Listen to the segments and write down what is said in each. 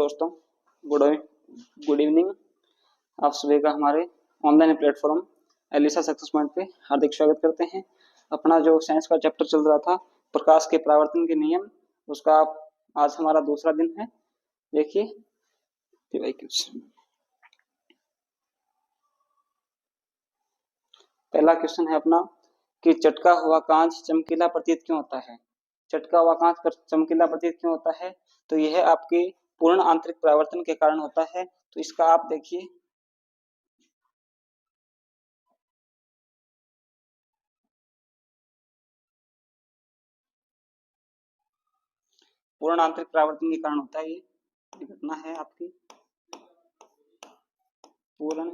दोस्तों, good evening. आप सभी का हमारे online platform Elisa success point पे हार्दिक स्वागत करते हैं। अपना जो साइंस का चैप्टर चल रहा था प्रकाश के परावर्तन के नियम, उसका आज हमारा दूसरा दिन है। देखिए पहला क्वेश्चन है अपना कि चटका हुआ कांच चमकीला प्रतीत क्यों होता है। चटका हुआ कांच पर चमकीला प्रतीत क्यों होता है? तो यह आपके पूर्ण आंतरिक परावर्तन के कारण होता है। तो इसका आप देखिए, पूर्ण आंतरिक परावर्तन के कारण होता है। ये घटना है आपकी पूर्ण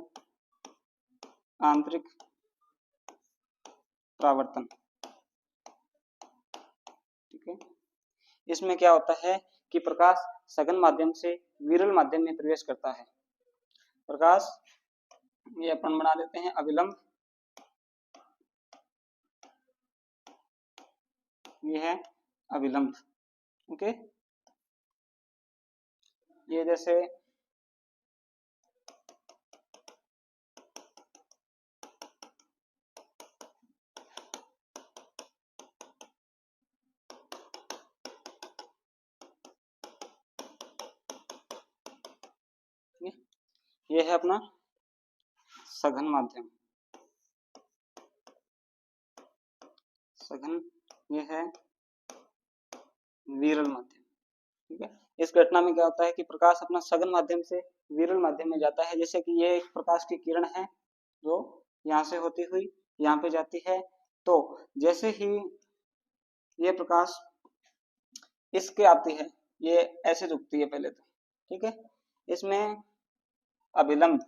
आंतरिक परावर्तन। ठीक है, इसमें क्या होता है कि प्रकाश सघन माध्यम से विरल माध्यम में प्रवेश करता है। प्रकाश ये अपन बना देते हैं अविलंब, ये है अविलंब। ओके, ये जैसे ये है अपना सघन माध्यम, सघन, ये है विरल माध्यम। ठीक है, इस घटना में क्या होता है कि प्रकाश अपना सघन माध्यम से विरल माध्यम में जाता है। जैसे कि ये एक प्रकाश की किरण है जो यहाँ से होती हुई यहाँ पे जाती है। तो जैसे ही ये प्रकाश इसके आती है, ये ऐसे झुकती है पहले तो, ठीक है, इसमें अभिलंब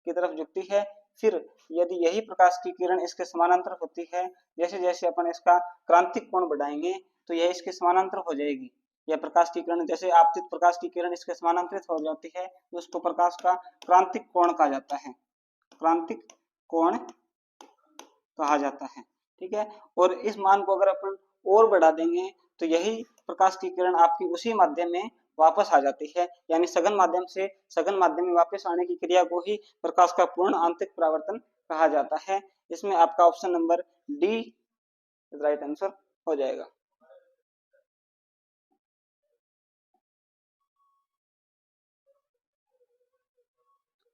की तरफ झुकती है। फिर यदि यही प्रकाश की किरण इसके समानांतर होती है, जैसे जैसे अपन इसका क्रांतिक कोण बढ़ाएंगे तो यह इसके समानांतर हो जाएगी। यह प्रकाश की किरण, जैसे आपतित प्रकाश की किरण इसके समानांतरित हो जाती है तो उसको प्रकाश का क्रांतिक कोण कहा जाता है, क्रांतिक कोण कहा जाता है। ठीक है, और इस मान को अगर अपन और बढ़ा देंगे तो यही प्रकाश की किरण आपकी उसी माध्यम में वापस आ जाती है, यानी सघन माध्यम से सघन माध्यम में वापस आने की क्रिया को ही प्रकाश का पूर्ण आंतरिक परावर्तन कहा जाता है। इसमें आपका option number D right answer हो जाएगा।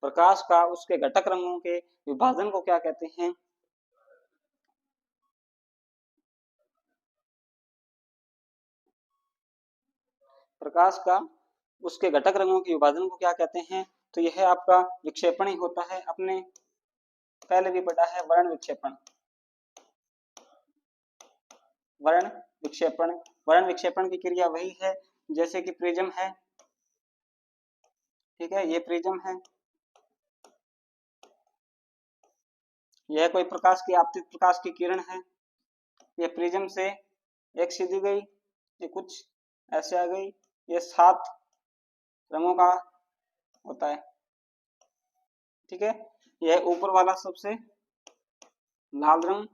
प्रकाश का उसके घटक रंगों के विभाजन को क्या कहते हैं? प्रकाश का उसके घटक रंगों के विभाजन को क्या कहते हैं? तो यह आपका विक्षेपण ही होता है। अपने पहले भी पढ़ा है वर्ण विक्षेपण, वर्ण विक्षेपण। वर्ण विक्षेपण की क्रिया वही है जैसे कि प्रिज्म है। ठीक है, ये प्रिज्म है, यह कोई प्रकाश की आपतित प्रकाश की किरण है। ये प्रिज्म से एक सीधी गई, ये कुछ ऐसे आ गई, ये 7 रंगों का होता है। ठीक है, यह ऊपर वाला सबसे लाल रंग,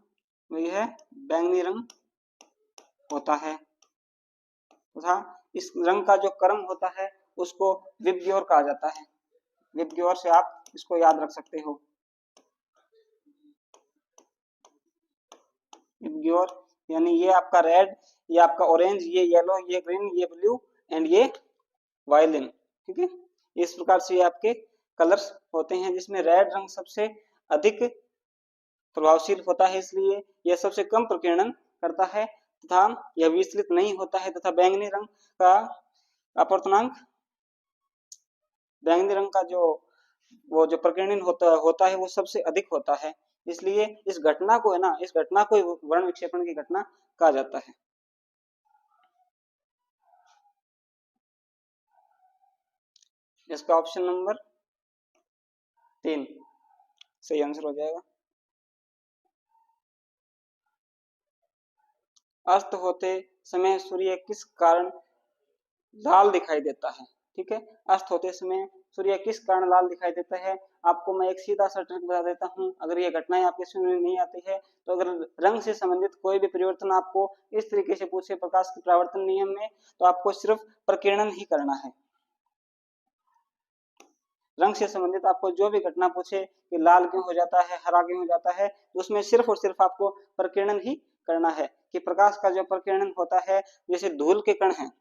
वही है बैंगनी रंग होता है तथा इस रंग का जो क्रम होता है उसको विबग्योर कहा जाता है। विबग्योर से आप इसको याद रख सकते हो। विबग्योर यानी ये आपका रेड, ये आपका ऑरेंज, ये येलो, ये ग्रीन, ये ब्लू एंड ये वायलिन। ठीक है, इस प्रकार से ये आपके कलर्स होते हैं जिसमें रेड रंग सबसे अधिक प्रभावशील होता है, इसलिए यह सबसे कम प्रकीर्णन करता है तथा यह विचलित नहीं होता है। तथा बैंगनी रंग का अपवर्तनांक, बैंगनी रंग का जो प्रकीर्णन होता है वो सबसे अधिक होता है। इसलिए इस घटना को है ना, इस घटना को वर्ण विक्षेपण की घटना कहा जाता है। इसका ऑप्शन नंबर 3 सही आंसर हो जाएगा। अस्त होते समय सूर्य किस कारण लाल दिखाई देता है? ठीक है, अस्त होते समय सूर्य किस कारण लाल दिखाई देता है? आपको मैं एक सीधा सा ट्रिक बता देता हूं। अगर ये घटनाएं आपके समझ में नहीं आती है तो अगर रंग से संबंधित कोई भी परिवर्तन आपको इस तरीके से पूछे प्रकाश के परावर्तन नियम में, तो आपको सिर्फ प्रकीर्णन ही करना है। रंग से संबंधित आपको जो भी घटना पूछे कि लाल क्यों हो जाता है, हरा क्यों हो जाता है, तो उसमें सिर्फ और सिर्फ आपको प्रकीर्णन ही करना है कि प्रकाश का जो प्रकीर्णन होता है, जैसे धूल के कण हैं,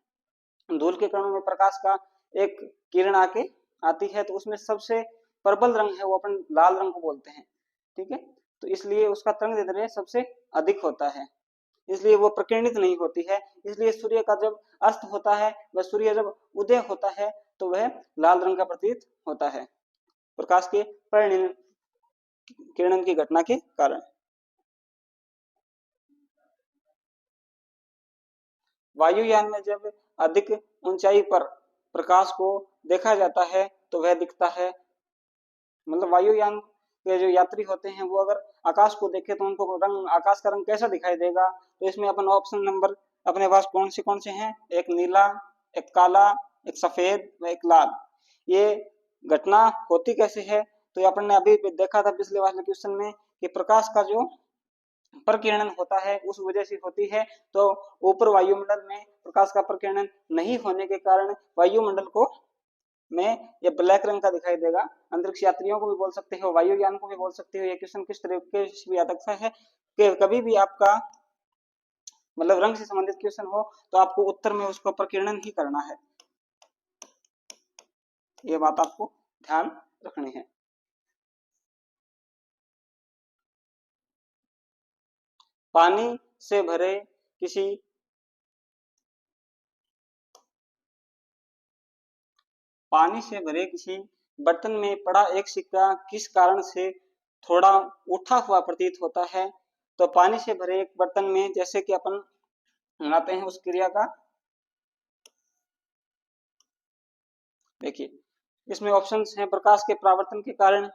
धूल के कणों में प्रकाश का एक किरण आके आती है, तो उसमें सबसे प्रबल रंग है वो अपन लाल रंग को बोलते हैं, ठीक है। तो इसलिए उसका तरंगदैर्ध्य सबसे अधिक होता है, इसलिए वो प्रकीर्णित नहीं होती है। इसलिए सूर्य का जब अस्त होता है, वह सूर्य जब उदय होता है, तो वह लाल रंग का प्रतीत होता है प्रकाश के किरणन की घटना के कारण। वायुयान में जब अधिक ऊंचाई पर प्रकाश को देखा जाता है तो वह दिखता है, मतलब वायुयान के जो यात्री होते हैं वो अगर आकाश को देखे तो उनको रंग, आकाश का रंग कैसा दिखाई देगा, तो इसमें अपन ऑप्शन नंबर अपने पास कौन से हैं, एक नीला, एक काला, एक सफेद व एक लाल। ये घटना होती कैसे है, तो अपन ने अभी देखा था पिछले वाले क्वेश्चन में कि प्रकाश का जो प्रकीर्णन होता है उस वजह से होती है। तो ऊपर वायुमंडल में प्रकाश का प्रकीर्णन नहीं होने के कारण वायुमंडल को में ये ब्लैक रंग का दिखाई देगा। अंतरिक्ष यात्रियों को भी बोल सकते हो, वायुयान को भी बोल सकते हो। ये क्वेश्चन किस तरीके से भी आ सकता है कि कभी भी आपका मतलब रंग से संबंधित क्वेश्चन हो तो आपको उत्तर में उसको प्रकीर्णन ही करना है, ये बात आपको ध्यान रखनी है। पानी से भरे किसी बर्तन में पड़ा एक सिक्का किस कारण से थोड़ा उठा हुआ प्रतीत होता है। तो पानी से भरे एक बर्तन में जैसे कि अपन बनाते हैं उस क्रिया का देखिए, इसमें ऑप्शंस हैं प्रकाश के परावर्तन के कारण,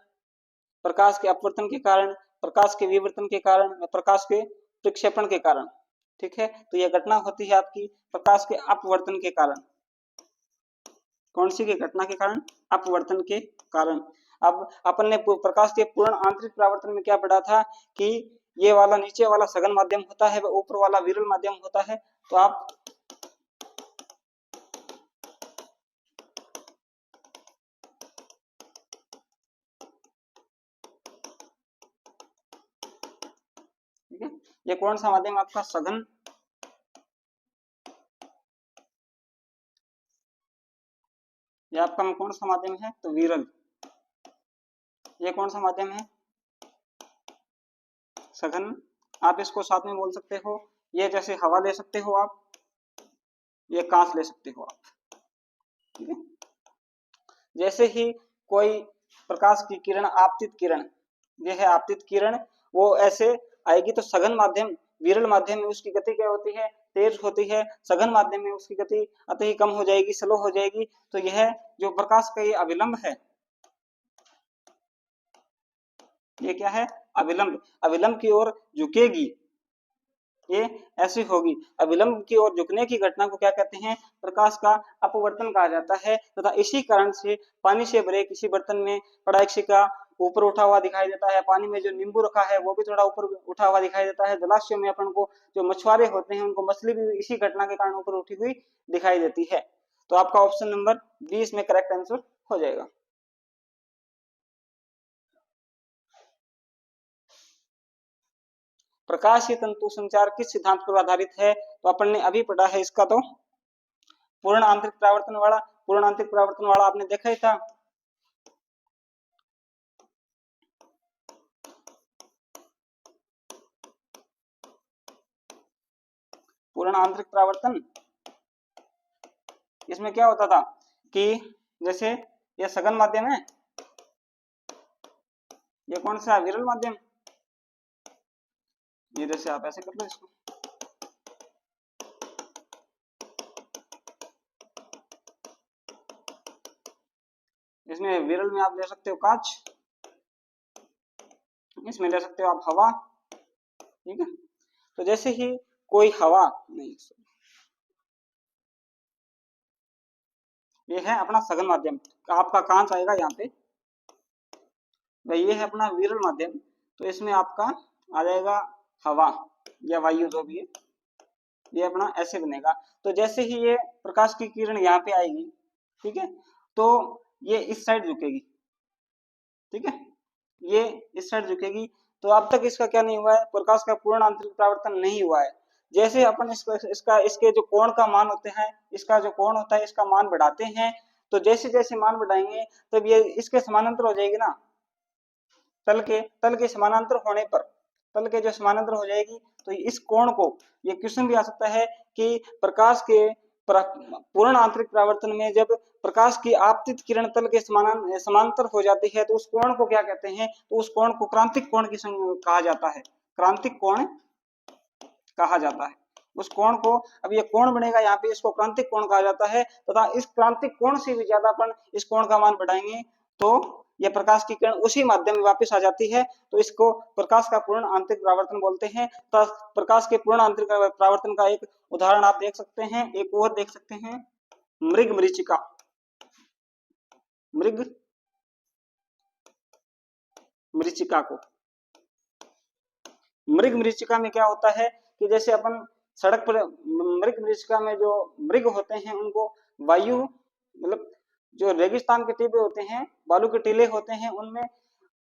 प्रकाश के अपवर्तन के कारण, प्रकाश के विवर्तन के कारण, प्रकाश के प्रक्षेपण के कारण, ठीक है। तो यह घटना होती है आपकी प्रकाश के अपवर्तन के कारण। कौन सी की घटना के कारण, अपवर्तन के कारण। अब अपन ने प्रकाश के पूर्ण आंतरिक परावर्तन में क्या पढ़ा था कि ये वाला नीचे वाला सघन माध्यम होता है, वह ऊपर वाला विरल माध्यम होता है। तो आप ठीक है, ये कौन सा माध्यम आपका सघन, ये आपका कौन सा माध्यम है, तो विरल। ये कौन सा माध्यम है, सघन। आप इसको साथ में बोल सकते हो, ये जैसे हवा ले सकते हो आप, ये कांच ले सकते हो आप, ठीक है। जैसे ही कोई प्रकाश की किरण, आपतित किरण, यह है आपतित किरण, वो ऐसे आएगी तो सघन माध्यम, विरल माध्यम में उसकी गति क्या होती है, तेज होती है। सघन माध्यम में उसकी गति अति ही कम हो जाएगी, स्लो हो जाएगी। तो यह जो प्रकाश का ये अविलंब है, ये क्या है, अविलंब, अविलंब की ओर झुकेगी, ये ऐसी होगी। अविलंब की ओर झुकने की घटना को क्या कहते हैं, प्रकाश का अपवर्तन कहा जाता है। तथा इसी कारण से पानी से भरे किसी बर्तन में पड़ा एक सिक्का ऊपर उठा हुआ दिखाई देता है। पानी में जो नींबू रखा है वो भी थोड़ा ऊपर उठा हुआ दिखाई देता है। जलाशयों में अपन को जो मछुआरे होते हैं उनको मछली भी इसी घटना के कारण ऊपर उठी हुई दिखाई देती है। तो आपका ऑप्शन नंबर 20 में करेक्ट आंसर हो जाएगा। प्रकाशीय तंतु संचार किस सिद्धांत पर आधारित है, तो अपन ने अभी पढ़ा है इसका, तो पूर्ण आंतरिक परावर्तन वाला, पूर्ण आंतरिक परावर्तन वाला आपने देखा ही था। पूर्ण आंतरिक परावर्तन, इसमें क्या होता था कि जैसे ये सघन माध्यम है, ये कौन सा विरल माध्यम, ये जैसे आप ऐसे कर लो इसको, इसमें विरल में आप ले सकते हो कांच, इसमें ले सकते हो आप हवा, ठीक है। तो जैसे ही कोई हवा नहीं, ये है अपना सघन माध्यम, आपका कांच आएगा यहाँ पे, ये है अपना विरल माध्यम, तो इसमें आपका आ जाएगा हवा या वायु जो भी है, ये अपना ऐसे बनेगा। तो जैसे ही ये प्रकाश की किरण यहाँ पे आएगी, ठीक है, तो ये इस साइड झुकेगी, ठीक है, ये इस साइड झुकेगी। तो अब तक इसका क्या नहीं हुआ है, प्रकाश का पूर्ण आंतरिक परावर्तन नहीं हुआ है। जैसे अपन इसका इसके जो कोण का मान होते हैं, इसका जो कोण होता है इसका मान बढ़ाते हैं, तो जैसे जैसे मान बढ़ाएंगे तब ये इसके समानांतर हो जाएगी ना, तल के समानांतर होने पर, तल के जो समानांतर हो जाएगी, तो इस कोण को, ये क्वेश्चन भी आ सकता है कि प्रकाश के पूर्ण आंतरिक परावर्तन में जब प्रकाश की आपतित किरण तल के समांतर हो जाती है तो उस कोण को क्या कहते हैं, तो उस कोण को क्रांतिक कोण की कहा जाता है, क्रांतिक कोण कहा जाता है उस कोण को। अब ये कोण बनेगा यहाँ पे, इसको क्रांतिक कोण कहा जाता है, तथा इस क्रांतिक कोण से भी ज्यादा अपन इस कोण का मान बढ़ाएंगे तो ये प्रकाश की किरण उसी माध्यम में वापस आ जाती है, तो इसको प्रकाश का पूर्ण आंतरिक परावर्तन बोलते हैं। तो प्रकाश के पूर्ण आंतरिक परावर्तन का एक उदाहरण आप देख सकते हैं, एक और देख सकते हैं, मृग मरीचिका। मृग मरीचिका को, मृग मरीचिका में क्या होता है कि जैसे अपन सड़क पर, मृग मरीचिका में जो मृग होते हैं उनको वायु, मतलब जो रेगिस्तान के टीले होते हैं, बालू के टीले होते हैं, उनमें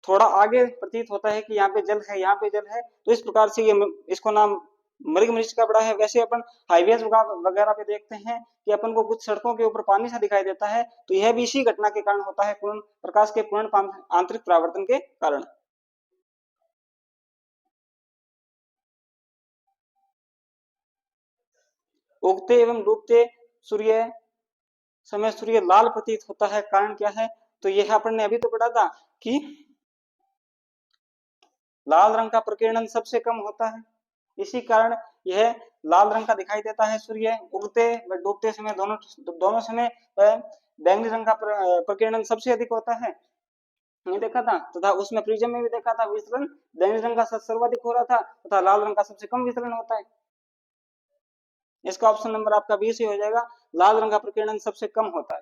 थोड़ा आगे प्रतीत होता है कि यहाँ पे जल है, यहाँ पे जल है, तो इस प्रकार से ये इसको नाम मृग मरीचिका पड़ा है। वैसे अपन हाईवेज वगैरह पे देखते हैं कि अपन को कुछ सड़कों के ऊपर पानी सा दिखाई देता है, तो यह भी इसी घटना के कारण होता है, पूर्ण प्रकाश के पूर्ण आंतरिक परावर्तन के कारण। उगते एवं डूबते सूर्य समय सूर्य लाल प्रतीत होता है, कारण क्या है, तो यह अपन ने अभी तो पढ़ा था कि लाल रंग का प्रकीर्णन सबसे कम होता है, इसी कारण यह लाल रंग का दिखाई देता है सूर्य। उगते व डूबते समय दोनों समय बैंगनी रंग का प्रकीर्णन सबसे अधिक होता है, ये देखा था, तथा उसमें प्रिज्म में भी देखा था विचलन बैंगनी रंग का सर्वाधिक हो रहा था तथा लाल रंग का सबसे कम विचलन होता है। इसका ऑप्शन नंबर आपका 20 ही हो जाएगा, लाल रंग का प्रकीर्णन सबसे कम होता है।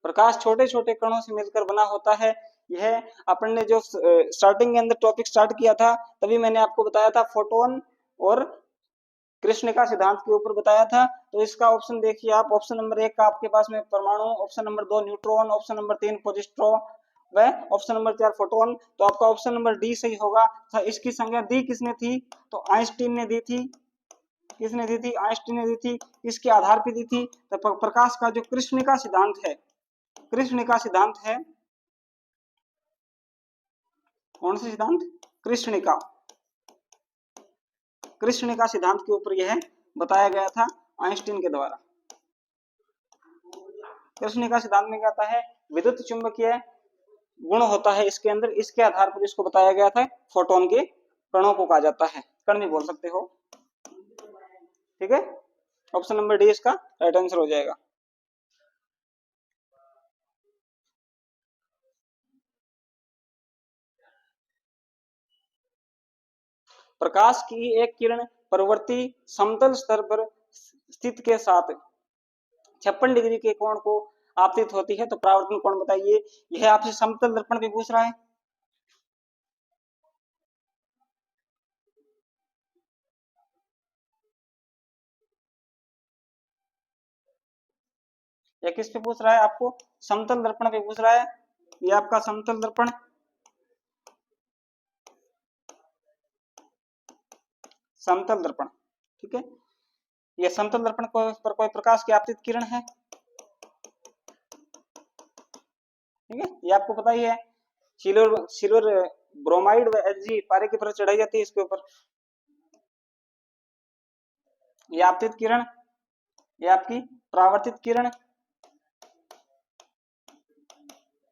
प्रकाश छोटे छोटे कणों से मिलकर बना होता है। यह अपन ने जो स्टार्टिंग के अंदर टॉपिक स्टार्ट किया था तभी मैंने आपको बताया था फोटोन और कृष्णिका सिद्धांत के ऊपर बताया था। तो इसका ऑप्शन देखिए आप, ऑप्शन नंबर 1 का आपके पास में परमाणु, option number 2 neutron, option number 3 positron व ऑप्शन नंबर 4 फोटोन। तो आपका ऑप्शन नंबर डी सही होगा। तो इसकी संज्ञा दी किसने थी, तो आइंस्टीन ने दी थी। किसने दी थी, आइंस्टीन ने दी थी। इसके आधार पर दी थी, तो प्रकाश का जो कृष्णिका सिद्धांत है, कृष्णिका सिद्धांत है, कौन सा सिद्धांत, कृष्णिका, कृष्णिका सिद्धांत के ऊपर यह बताया गया था आइंस्टीन के द्वारा। कृष्णिका सिद्धांत में क्या आता है, विद्युत चुंबकीय गुण होता है इसके अंदर, इसके आधार पर इसको बताया गया था। फोटोन के कणों को कहा जाता है, कण भी बोल सकते हो, ठीक है। ऑप्शन नंबर डी इसका राइट आंसर हो जाएगा। प्रकाश की एक किरण प्रवर्ती समतल स्तर पर स्थित के साथ 56 डिग्री के कोण को आपतित होती है, तो परावर्तन कोण बताइए। यह आपसे समतल दर्पण भी पूछ रहा है। यह किस पे पूछ रहा है आपको, समतल दर्पण पे पूछ रहा है। ये आपका समतल दर्पण, समतल दर्पण, ठीक है। यह समतल दर्पण पर कोई प्रकाश की आपतित किरण है, ठीक है, ये आपको पता ही है। सिल्वर सिल्वर ब्रोमाइड व एचजी पारे की परत चढ़ाई जाती है इसके ऊपर। ये आपतित किरण, ये आपकी परावर्तित किरण,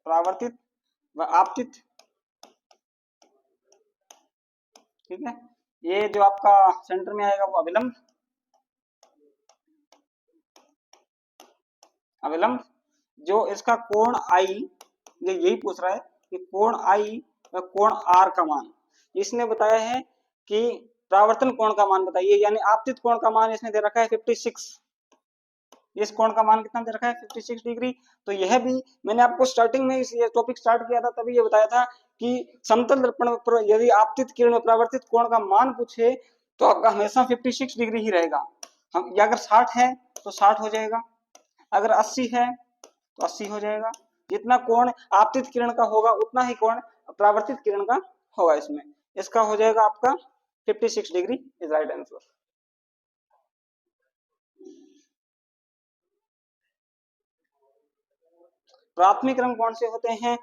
परावर्तित व आपतित, ठीक है। ये जो आपका सेंटर में आएगा वो अविलंब, अविलंब। जो इसका कोण आई, ये यही पूछ रहा है कि कोण आई व कोण आर का मान इसने बताया है कि परावर्तन कोण का मान बताइए, यानी आपतित कोण का मान इसने दे रखा है 56। इस कोण का मान कितना दे रखा है 56 डिग्री। तो यह भी मैंने आपको स्टार्टिंग में ये टॉपिक स्टार्ट किया था तभी ये बताया था कि समतल दर्पण पर यदि आपतित किरण में परावर्तित कोण का मान पूछे तो आपका हमेशा 56 डिग्री ही रहेगा। हम अगर 60 है तो 60 हो जाएगा, अगर 80 है तो 80 हो जाएगा। जितना कोण आपतित किरण का होगा उतना ही कोण परावर्तित किरण का होगा। इसमें इसका हो जाएगा आपका 56 डिग्री इज राइट आंसर। प्राथमिक रंग कौन से होते हैं?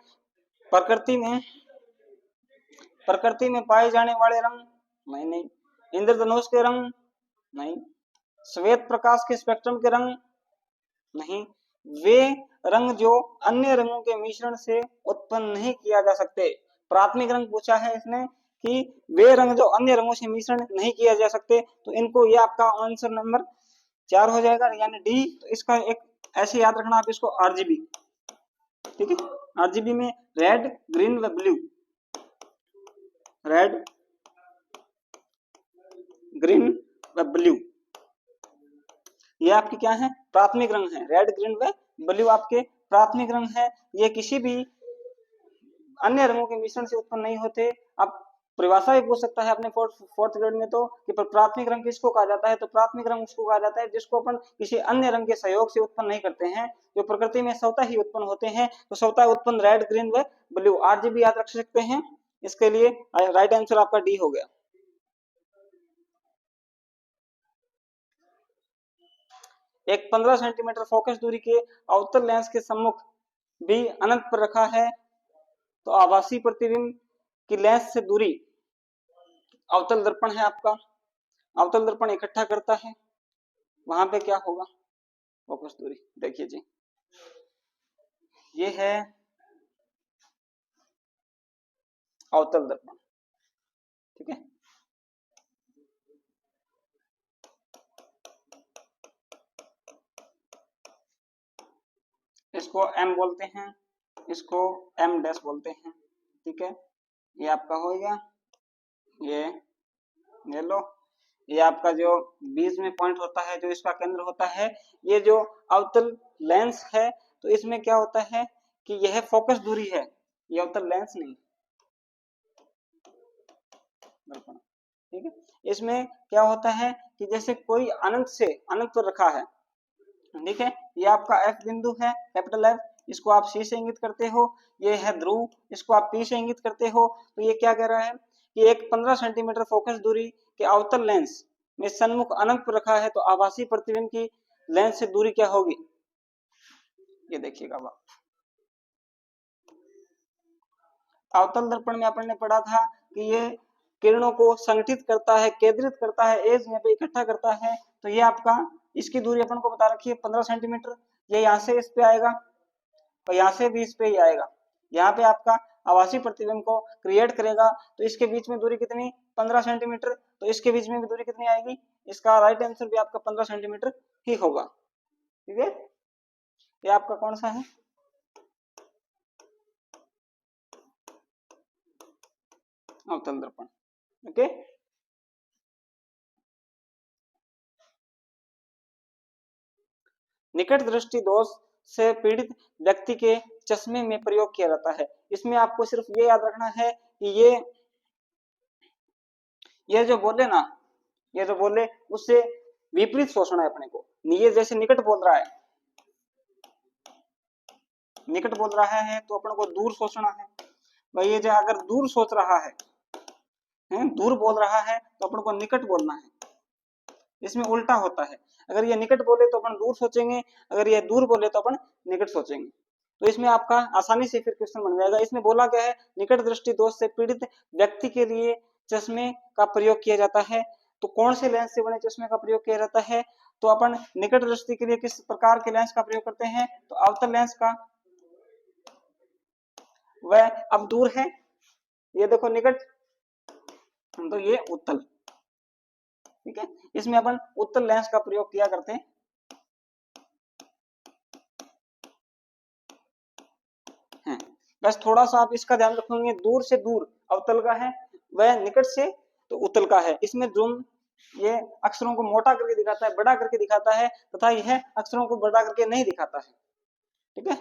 प्रकृति में पाए जाने वाले रंग? नहीं। इंद्रधनुष के रंग? नहीं। श्वेत प्रकाश के स्पेक्ट्रम के रंग? नहीं। वे रंग जो अन्य रंगों के मिश्रण से उत्पन्न नहीं किया जा सकते। प्राथमिक रंग पूछा है इसने कि वे रंग जो अन्य रंगों से मिश्रण नहीं किया जा सकते, तो इनको ये आपका आंसर नंबर 4 हो जाएगा, यानी डी। तो इसका एक ऐसे याद रखना आप इसको, आरजीबी। ठीक है, आरजीबी में रेड, ग्रीन व ब्लू। रेड, ग्रीन व ब्लू, ये आपके क्या है? प्राथमिक रंग है। रेड, ग्रीन व ब्लू आपके प्राथमिक रंग है। ये किसी भी अन्य रंगों के मिश्रण से उत्पन्न नहीं होते। अब परिभाषा भी पूछ सकता है अपने फोर्थ ग्रेड में तो कि प्राथमिक रंग किसको कहा जाता है? तो प्राथमिक रंग उसको कहा जाता है जिसको अपन किसी अन्य रंग के सहयोग से उत्पन्न नहीं करते हैं, जो प्रकृति में स्वतः ही उत्पन्न होते हैं। तो स्वतः उत्पन्न रेड, ग्रीन व ब्लू, आरजीबी याद रख सकते हैं। इसके लिए राइट आंसर आपका डी हो गया। एक 15 सेंटीमीटर फोकस दूरी के अवतल लेंस के सम्मुख भी अनंत पर रखा है, तो आभासी प्रतिबिंब की लेंस से दूरी अवतल दर्पण है आपका। अवतल दर्पण इकट्ठा करता है, वहां पे क्या होगा? फोकस दूरी देखिए जी, ये है अवतल दर्पण। ठीक है, इसको एम बोलते हैं, इसको एम डैश बोलते हैं। ठीक है, ये आपका हो गया। ये लो, ये आपका जो बीच में पॉइंट होता है, जो इसका केंद्र होता है, ये जो अवतल लेंस है, तो इसमें क्या होता है कि यह फोकस दूरी है, ये अवतल लेंस नहीं। ठीक है, इसमें क्या होता है कि जैसे कोई अनंत से अनंत पर रखा है। ठीक है, ये आपका एफ बिंदु है, कैपिटल एफ, इसको आप सी से इंगित करते हो। ये है ध्रुव, इसको आप पी से इंगित करते हो। तो ये क्या कह रहा है कि एक 15 सेंटीमीटर फोकस दूरी के अवतल लेंस में सन्मुख अनंत पर रखा है, तो आभासी प्रतिबिंब की लेंस से दूरी क्या होगी? ये देखिएगा आप, अवतल दर्पण में अपन ने पढ़ा था कि ये किरणों को संगठित करता है, केंद्रित करता है, एज यहाँ पे इकट्ठा करता है। तो ये आपका, इसकी दूरी अपन को बता रखी है 15 सेंटीमीटर। ये यहाँ से इस पे आएगा और यहाँ से भी इस पे ही आएगा। यहाँ पे आपका आभासी प्रतिबिंब को क्रिएट करेगा, तो इसके बीच में दूरी कितनी? 15 सेंटीमीटर। तो इसके बीच में भी दूरी कितनी आएगी? इसका राइट आंसर भी आपका 15 सेंटीमीटर ही होगा। ठीक है, ये आपका कौन सा है? अवतल दर्पण। ओके, निकट दृष्टि दोष से पीड़ित व्यक्ति के चश्मे में प्रयोग किया जाता है। इसमें आपको सिर्फ ये याद रखना है कि ये जो बोले ना, ये जो बोले उससे विपरीत शोषण है अपने को। ये जैसे निकट बोल रहा है, निकट बोल रहा है तो अपन को दूर सोचना है। भाई ये जो अगर दूर सोच रहा है, दूर बोल रहा है, तो अपन को निकट बोलना है। इसमें उल्टा होता है, अगर ये निकट बोले तो अपन दूर सोचेंगे, अगर ये दूर बोले तो अपन निकट सोचेंगे। तो इसमें आपका आसानी से फिर क्वेश्चन बन जाएगा। इसमें बोला गया है निकट दृष्टि दोष से पीड़ित व्यक्ति के लिए चश्मे का प्रयोग किया जाता है। तो कौन से लेंस से बने चश्मे का प्रयोग किया जाता है? तो अपन निकट दृष्टि के लिए किस प्रकार के लेंस का प्रयोग करते हैं? तो अवतल लेंस का। वह अब दूर है, ये देखो निकट, तो ये उत्तल। ठीक है, इसमें अपन उत्तल लेंस का प्रयोग किया करते हैं। बस थोड़ा सा आप इसका ध्यान रखेंगे, दूर से दूर अवतल का है, वह निकट से तो उत्तल का है। इसमें जूम ये अक्षरों को मोटा करके दिखाता है, बड़ा करके दिखाता है, तथा यह अक्षरों को बड़ा करके नहीं दिखाता है। ठीक है,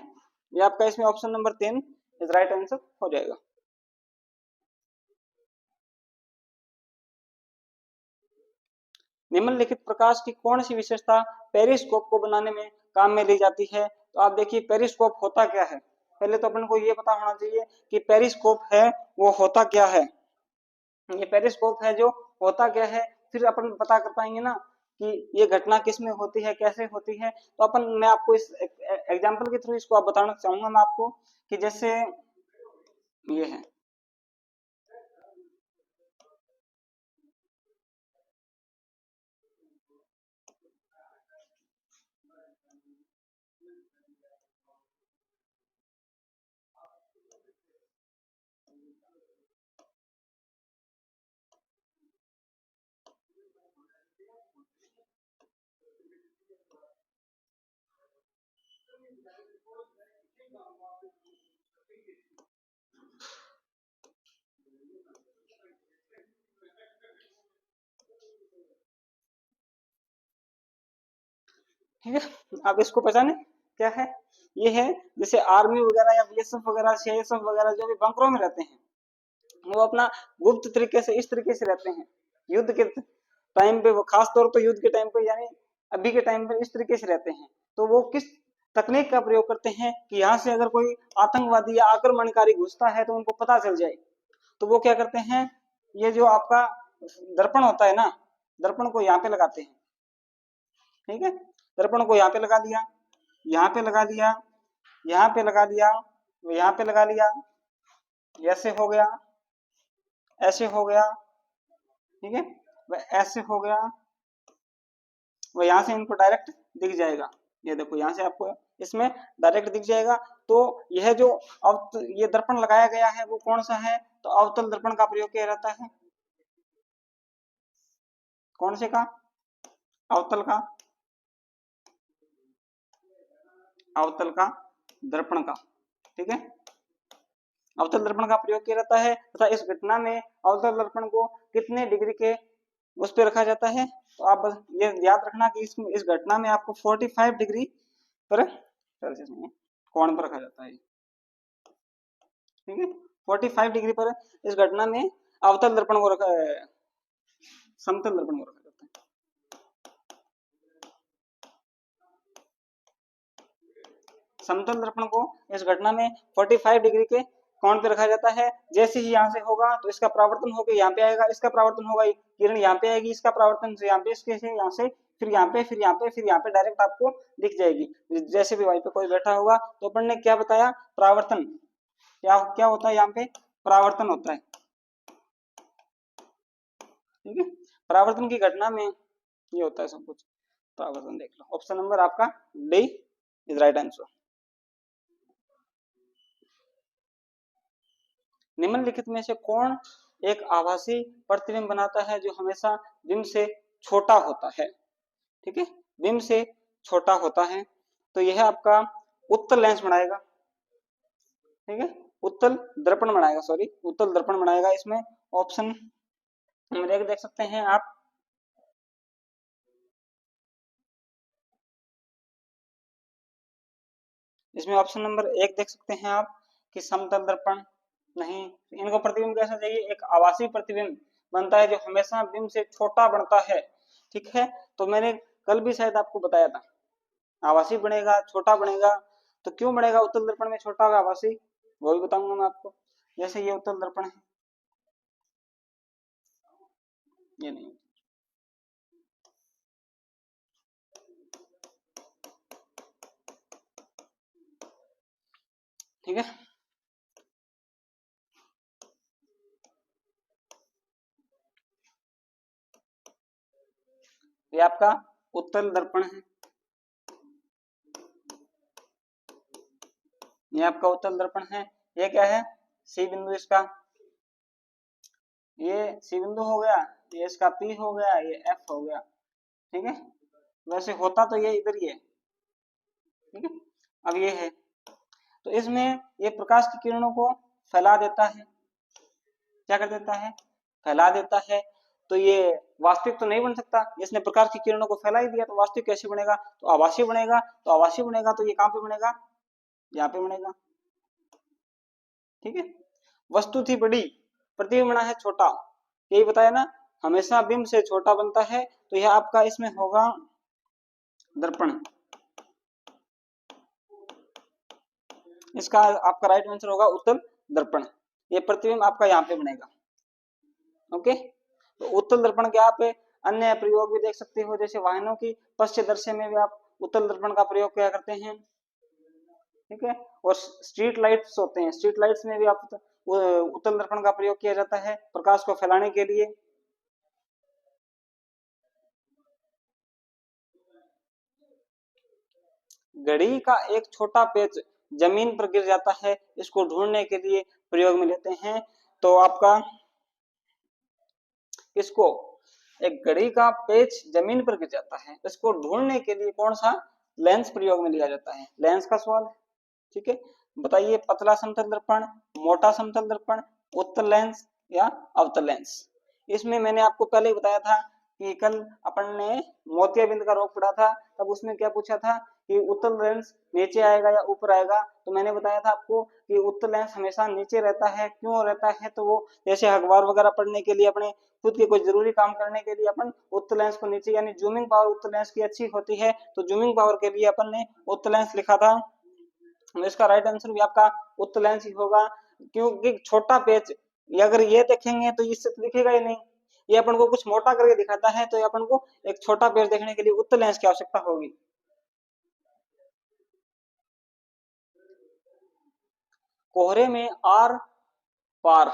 ये आपका इसमें option number 3 is right answer हो जाएगा। निम्नलिखित प्रकाश की कौन सी विशेषता पेरिस्कोप को बनाने में काम में ली जाती है? तो आप देखिए पेरिस्कोप होता क्या है। पहले तो अपन को ये पता होना चाहिए कि पेरिस्कोप है वो होता क्या है। ये पेरिस्कोप है जो होता क्या है, फिर अपन पता कर पाएंगे ना कि ये घटना किस में होती है, कैसे होती है। तो अपन मैं आपको इस एग्जांपल के थ्रू इसको आप बताना चाहूंगा मैं आपको कि जैसे ये है, ठीक है। आप इसको पहचाने क्या है, ये है जैसे आर्मी वगैरह या बीएसएफ वगैरह सीआईएसएफ वगैरह जो भी बंकरों में रहते हैं, वो अपना गुप्त तरीके से इस तरीके से रहते हैं युद्ध के टाइम पे, वो खास तौर पर युद्ध के टाइम पे यानी अभी के टाइम पे इस तरीके से रहते हैं। तो वो किस तकनीक का प्रयोग करते हैं कि यहाँ से अगर कोई आतंकवादी या आक्रमणकारी घुसता है तो उनको पता चल जाए। तो वो क्या करते हैं, ये जो आपका दर्पण होता है ना, दर्पण को यहाँ पे लगाते हैं। ठीक है, दर्पण को यहाँ पे लगा दिया, यहाँ पे लगा दिया, यहाँ पे लगा दिया, यहाँ पे लगा लिया, ऐसे हो गया, ऐसे हो गया, ठीक है, ऐसे हो गया, वो यहाँ से इनको डायरेक्ट दिख जाएगा। ये देखो यहाँ से आपको इसमें डायरेक्ट दिख जाएगा। तो यह जो अब ये दर्पण लगाया गया है वो कौन सा है, तो अवतल दर्पण का प्रयोग किया जाता है। कौन से का, अवतल का, अवतल का दर्पण का। ठीक है, अवतल दर्पण का प्रयोग किया जाता है तथा इस घटना में अवतल दर्पण को कितने डिग्री के उस पर रखा जाता है, तो आप बस ये याद रखना कि इस घटना में आपको 45 डिग्री पर सेल्सियस में कोण पर रखा जाता है। ठीक है, 45 डिग्री पर इस घटना में अवतल दर्पण को रखा, समतल दर्पण को रखा जाता है। समतल दर्पण को इस घटना में 45 डिग्री के कोण पे रखा जाता है। जैसे ही यहाँ से होगा तो इसका परावर्तन होकर यहाँ पे आएगा, इसका परावर्तन होगा, किरण यहाँ पे आएगी, इसका परावर्तन से यहाँ पे, इसके से यहाँ से, फिर यहाँ पे, फिर यहाँ पे, फिर यहाँ पे डायरेक्ट आपको दिख जाएगी। जैसे भी वहीं पे कोई बैठा होगा। तो अपन ने क्या बताया, परावर्तन क्या क्या होता है, यहाँ पे परावर्तन होता है। ठीक है, परावर्तन की घटना में ये होता है सब कुछ। परावर्तन देख लो, ऑप्शन नंबर आपका डी इज राइट आंसर। निम्नलिखित में से कौन एक आभासी प्रतिबिंब बनाता है जो हमेशा बिंब से छोटा होता है। ठीक है, बिंब से छोटा होता है, तो यह आपका उत्तल लेंस बनाएगा। ठीक है, उत्तल दर्पण बनाएगा, सॉरी उत्तल दर्पण बनाएगा। इसमें ऑप्शन नंबर 1 देख सकते हैं आप, इसमें ऑप्शन नंबर 1 देख सकते हैं आप कि समतल दर्पण नहीं, इनको प्रतिबिंब कैसा चाहिए, एक आभासी प्रतिबिंब बनता है जो हमेशा बिंब से छोटा बनता है। ठीक है, तो मैंने कल भी शायद आपको बताया था, आभासी बनेगा, छोटा बनेगा। तो क्यों बनेगा उत्तल दर्पण में छोटा होगा आभासी, वो भी बताऊंगा मैं आपको। जैसे ये उत्तल दर्पण है, ये नहीं, ठीक है, ये आपका उत्तल दर्पण है, ये आपका उत्तल दर्पण है। ये क्या है, सी बिंदु इसका, ये सी बिंदु हो गया, ये इसका पी हो गया, ये एफ हो गया। ठीक है, वैसे होता तो ये इधर ही है। ठीक है, अब ये है, तो इसमें ये प्रकाश की किरणों को फैला देता है। क्या कर देता है, फैला देता है। तो ये वास्तविक तो नहीं बन सकता, इसने प्रकाश की किरणों को फैला ही दिया, तो वास्तविक कैसे बनेगा, तो आभासी बनेगा। तो आभासी बनेगा तो ये कहां पे बनेगा, यहाँ पे बनेगा। ठीक है, वस्तु थी बड़ी, प्रतिबिंब बना है छोटा, यही बताया ना, हमेशा बिंब से छोटा बनता है तो यह आपका इसमें होगा दर्पण। इसका आपका राइट आंसर होगा उत्तल दर्पण। ये प्रतिबिंब आपका यहाँ पे बनेगा। ओके, तो उत्तल दर्पण के आप अन्य प्रयोग भी देख सकते हो, जैसे वाहनों की पश्च दर्शय में भी आप उत्तल दर्पण का प्रयोग किया करते हैं। ठीक है, और स्ट्रीट लाइट्स होते हैं, स्ट्रीट लाइट्स में भी आप उत्तल दर्पण का प्रयोग किया जाता है प्रकाश को फैलाने के लिए। घड़ी का एक छोटा पेच जमीन पर गिर जाता है, इसको ढूंढने के लिए प्रयोग में लेते हैं। तो आपका इसको, एक घड़ी का पेच जमीन पर गिर जाता है, इसको ढूंढने के लिए कौन सा लेंस प्रयोग में लिया जाता है? लेंस का सवाल है। ठीक है, बताइए, पतला समतल दर्पण, मोटा समतल दर्पण, उत्तल लेंस या अवतल लेंस? इसमें मैंने आपको पहले ही बताया था कि कल अपन ने मोतियाबिंद का रोग पढ़ा था, तब उसमें क्या पूछा था कि उत्तल लेंस नीचे आएगा या ऊपर आएगा। तो मैंने बताया था आपको कि उत्तल लेंस हमेशा नीचे रहता है। क्यों रहता है? तो वो जैसे अखबार वगैरह पढ़ने के लिए, अपने खुद के कोई जरूरी काम करने के लिए अपन उत्तल लेंस को नीचे, यानी जूमिंग पावर उत्तल लेंस की अच्छी होती है, तो जूमिंग पावर के लिए अपन ने उत्तल लेंस लिखा था। इसका राइट आंसर भी आपका उत्तल लेंस ही होगा, क्योंकि छोटा पेच, अगर ये देखेंगे तो इससे तो दिखेगा ही नहीं, ये अपन को कुछ मोटा करके दिखाता है, तो अपन को एक छोटा पेच देखने के लिए उत्तल लेंस की आवश्यकता होगी। कोहरे में आर पार,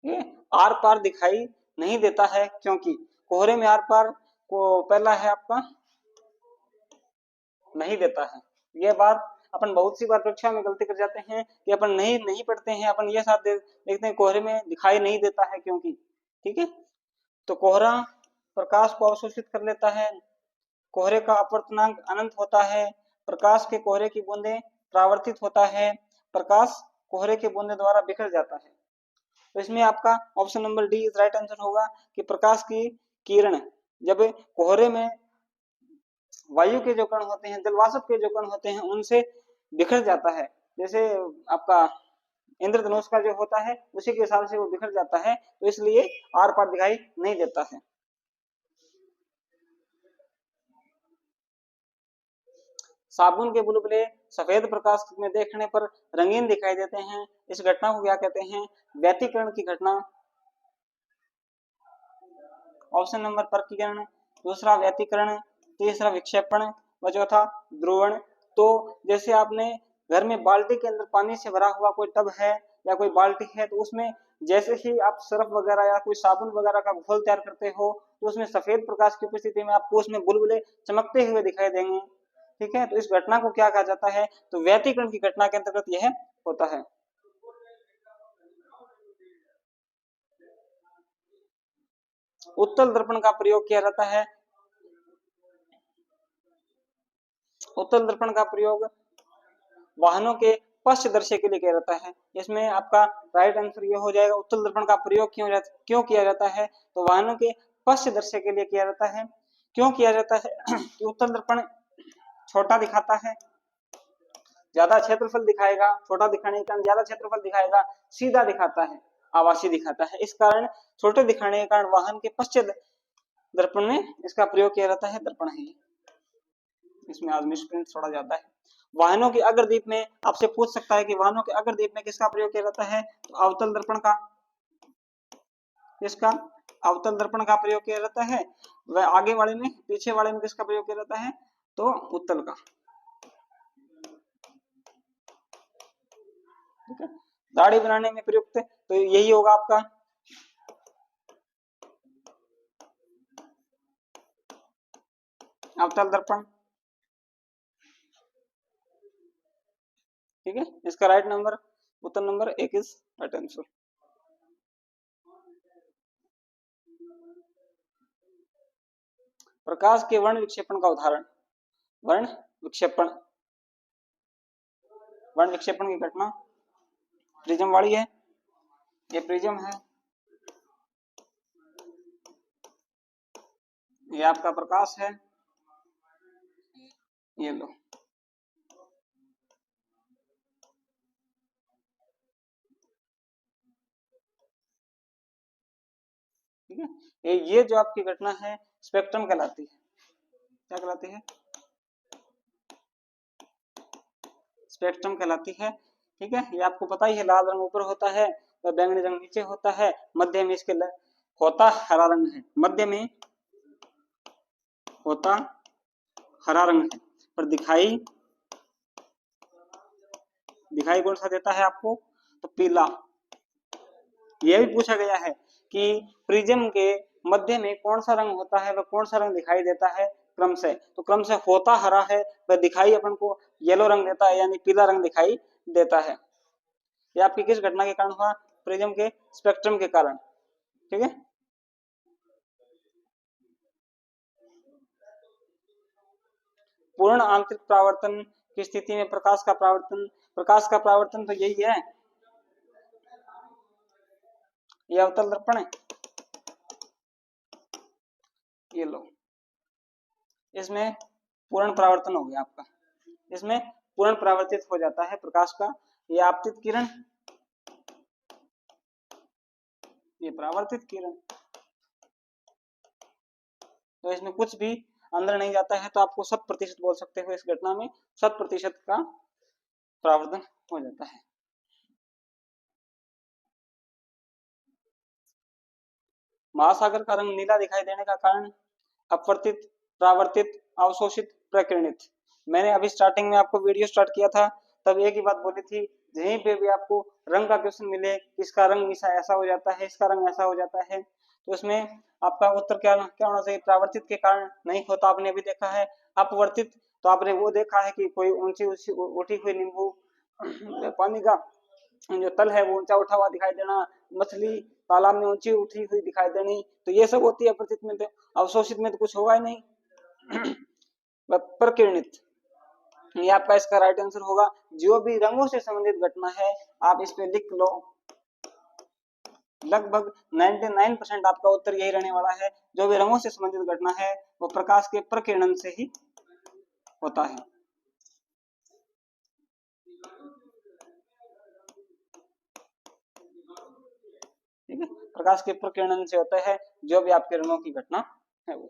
ये आर पार दिखाई नहीं देता है, क्योंकि कोहरे में आर पार को पहला है आपका नहीं देता है। यह बात अपन बहुत सी बार परीक्षा में गलती कर जाते हैं कि अपन नहीं नहीं पढ़ते हैं, अपन ये साथ देखते हैं कोहरे में दिखाई नहीं देता है क्योंकि। ठीक है, तो कोहरा प्रकाश को अवशोषित कर लेता है, कोहरे का अपवर्तनांक अनंत होता है, प्रकाश के कोहरे की बूंदें परावर्तित होता है, प्रकाश कोहरे के बूंदे द्वारा बिखर जाता है। तो इसमें आपका option number D is right answer होगा कि प्रकाश की किरण जब कोहरे में वायु के जो कण होते हैं, जलवाष्प के जो कण होते हैं, उनसे बिखर जाता है। जैसे आपका इंद्रधनुष का जो होता है, उसी के हिसाब से वो बिखर जाता है, तो इसलिए आर पार दिखाई नहीं देता है। साबुन के बुलबुले सफेद प्रकाश में देखने पर रंगीन दिखाई देते हैं, इस घटना को क्या कहते हैं? व्यतिकरण की घटना। ऑप्शन नंबर परकीकरण, दूसरा व्यतिकरण, तीसरा विक्षेपण व चौथा ध्रुवण। तो जैसे आपने घर में बाल्टी के अंदर पानी से भरा हुआ कोई टब है या कोई बाल्टी है, तो उसमें जैसे ही आप सर्फ वगैरह या कोई साबुन वगैरह का घोल तैयार करते हो, तो उसमें सफेद प्रकाश की उपस्थिति में आपको उसमें बुलबुले चमकते हुए दिखाई देंगे। ठीक है, तो इस घटना को क्या कहा जाता है? तो व्यतिकरण की घटना के अंतर्गत यह होता है। उत्तल दर्पण का प्रयोग किया जाता है, उत्तल दर्पण का प्रयोग वाहनों के पश्च दर्शय के लिए किया जाता है। इसमें आपका राइट आंसर ये हो जाएगा, उत्तल दर्पण का प्रयोग क्यों किया जाता है? तो वाहनों के पश्च दर्शय के लिए किया जाता है। क्यों किया जाता है? कि उत्तल दर्पण छोटा दिखाता है, ज्यादा क्षेत्रफल दिखाएगा, छोटा दिखाने के कारण ज्यादा क्षेत्रफल दिखाएगा, सीधा दिखाता है, आवासी दिखाता है। इस कारण छोटे दिखाने के कारण वाहन के पश्च दर्पण में इसका प्रयोग किया जाता है, दर्पण है। इसमें आज मिसप्रिंट थोड़ा ज्यादा है। वाहनों के अग्रदीप में आपसे पूछ सकता है कि वाहनों के अग्रदीप में किसका प्रयोग किया जाता है? तो अवतल दर्पण का, इसका अवतल दर्पण का प्रयोग किया जाता है। वह आगे वाले में, पीछे वाले में किसका प्रयोग किया जाता है? तो उत्तल का। ठीक है, दाढ़ी बनाने में प्रयुक्त तो यही होगा आपका अवतल दर्पण। ठीक है, इसका राइट नंबर, उत्तर नंबर 1 इज राइट आंसर। प्रकाश के वर्ण विक्षेपण का उदाहरण। वर्ण विक्षेपण, वर्ण विक्षेपण की घटना प्रिज्म वाली है। ये प्रिज्म है, ये आपका प्रकाश है, ये लो। ठीक है। ये जो आपकी घटना है स्पेक्ट्रम कहलाती है। क्या कहलाती है? स्पेक्ट्रम कहलाती है। ठीक है, ये आपको पता ही है, लाल रंग ऊपर होता है और बैंगनी रंग नीचे होता है, मध्य में इसके होता हरा रंग है, मध्य में होता हरा रंग है, पर दिखाई कौन सा देता है आपको? तो पीला। यह भी पूछा गया है कि प्रिज्म के मध्य में कौन सा रंग होता है, वह कौन सा रंग दिखाई देता है क्रम से? तो क्रम से होता हरा है, वह दिखाई अपन को येलो रंग देता है, यानी पीला रंग दिखाई देता है। यह आपकी किस घटना के कारण हुआ? प्रिज्म के स्पेक्ट्रम के कारण। ठीक है। पूर्ण आंतरिक परावर्तन की स्थिति में प्रकाश का परावर्तन तो यही है, ये अवतल दर्पण है, ये लो, इसमें पूर्ण परावर्तन हो गया आपका, इसमें पूर्ण परावर्तित हो जाता है प्रकाश का। ये आपतित किरण, ये परावर्तित किरण, तो इसमें कुछ भी अंदर नहीं जाता है, तो आपको 100% बोल सकते हो इस घटना में 100% का परावर्तन हो जाता है। महासागर का रंग नीला दिखाई देने का कारण? अपवर्तित, परावर्तित, अवशोषित, प्रकीर्णित। मैंने अभी स्टार्टिंग में आपको वीडियो स्टार्ट किया था तब एक ही बात बोली थी, यहीं पे भी आपको रंग का क्वेश्चन मिले, इसका रंग ऐसा हो जाता है, इसका रंग ऐसा हो जाता है, तो इसमें आपका उत्तर क्या क्या होना चाहिए? परावर्तित के कारण नहीं होता, आपने अभी देखा है। अपवर्तित तो आपने वो देखा है कि कोई ऊंची उठी हुई नींबू पानी का जो तल है वो ऊंचा उठा हुआ दिखाई देना, मछली तालाब में ऊंची उठी हुई दिखाई देनी, तो ये सब होती है अपवर्तित में। तो अवशोषित में तो कुछ होगा ही नहीं। प्रकीर्णित, ये आपका इसका राइट आंसर होगा। जो भी रंगों से संबंधित घटना है आप इस पे लिख लो, लगभग 99% आपका उत्तर यही रहने वाला है। जो भी रंगों से संबंधित घटना है वो प्रकाश के प्रकीर्णन से ही होता है। ठीक है, प्रकाश के प्रकीर्णन से होता है जो भी आपके रंगों की घटना है वो।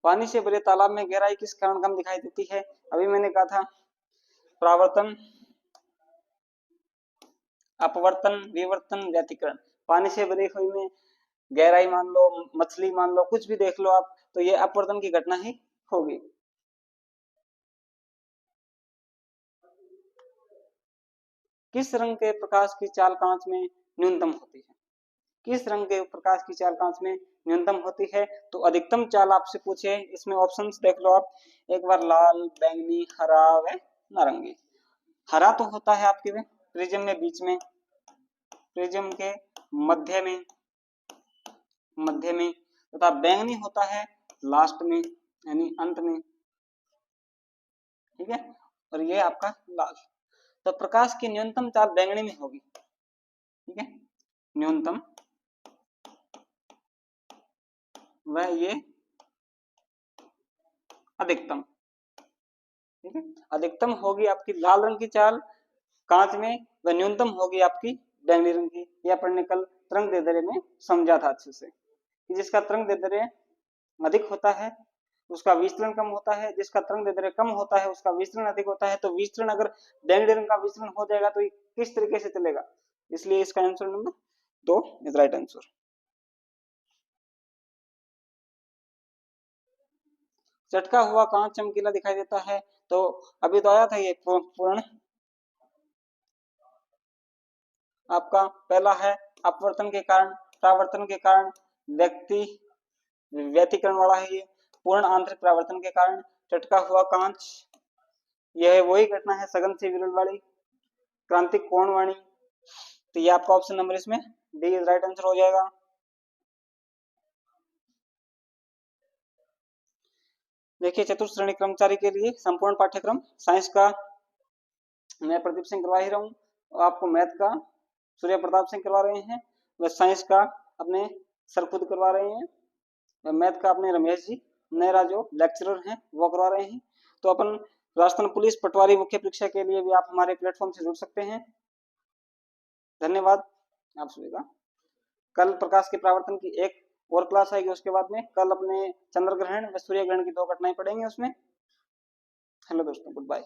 पानी से भरे तालाब में गहराई किस कारण कम दिखाई देती है? अभी मैंने कहा था परावर्तन, अपवर्तन, विवर्तन, व्यतिकरण। पानी से भरी हुई में गहराई मान लो, मछली मान लो, कुछ भी देख लो आप, तो ये अपवर्तन की घटना ही होगी। किस रंग के प्रकाश की चाल कांच में न्यूनतम होती है? किस रंग के प्रकाश की चाल कांच में न्यूनतम होती है? तो अधिकतम चाल आपसे पूछे, इसमें ऑप्शंस देख लो आप एक बार, लाल, बैंगनी, हरा व नारंगी। हरा तो होता है आपके में प्रिज्म में बीच में, प्रिज्म के मध्य में तथा बैंगनी होता है लास्ट में यानी अंत में। ठीक है, और ये आपका लाल। तो प्रकाश की न्यूनतम चाल बैंगनी में होगी। ठीक है, न्यूनतम वह ये अधिकतम। ठीक है, अधिकतम होगी आपकी लाल रंग की चाल कांच में, व न्यूनतम होगी आपकी बैंगनी रंग की। यह अपन ने कल तरंग दैर्ध्य में समझा था अच्छे से कि जिसका तरंग दैर्ध्य अधिक होता है उसका विचलन कम होता है, जिसका तरंग दैर्ध्य कम होता है उसका विचलन अधिक होता है। तो विचलन अगर बैंगनी रंग का विचलन हो जाएगा तो ये किस तरीके से चलेगा? इसलिए इसका answer number 2 is right answer. चटका हुआ कांच चमकीला दिखाई देता है, तो अभी तो आया था ये पूर्ण। आपका पहला है अपवर्तन के कारण, परावर्तन के कारण, व्यक्ति व्यतिकरण वाला है ये, पूर्ण आंतरिक परावर्तन के कारण, चटका हुआ कांच, यह वही घटना है सघन से विरल वाली, क्रांतिक कोण वाणी। तो ये आपका ऑप्शन नंबर इसमें डी राइट आंसर हो जाएगा। देखिए, चतुर्थ श्रेणी कर्मचारी के लिए संपूर्ण पाठ्यक्रम साइंस का मैं प्रदीप सिंह करवा ही रहा हूँ, और आपको मैथ का सूर्य प्रताप सिंह करवा रहे हैं, व साइंस का अपने सर खुद करवा रहे हैं, व मैथ का अपने रमेश जी नेहरा जो लेक्चरर हैं वो करवा रहे हैं। तो अपन राजस्थान पुलिस पटवारी मुख्य परीक्षा के लिए भी आप हमारे प्लेटफॉर्म से जुड़ सकते हैं। धन्यवाद आप सभी का। कल प्रकाश के परावर्तन की एक और क्लास आएगी, उसके बाद में कल अपने चंद्र ग्रहण व सूर्य ग्रहण की 2 घटनाएं पढ़ेंगे उसमें। हेलो दोस्तों, गुड बाय।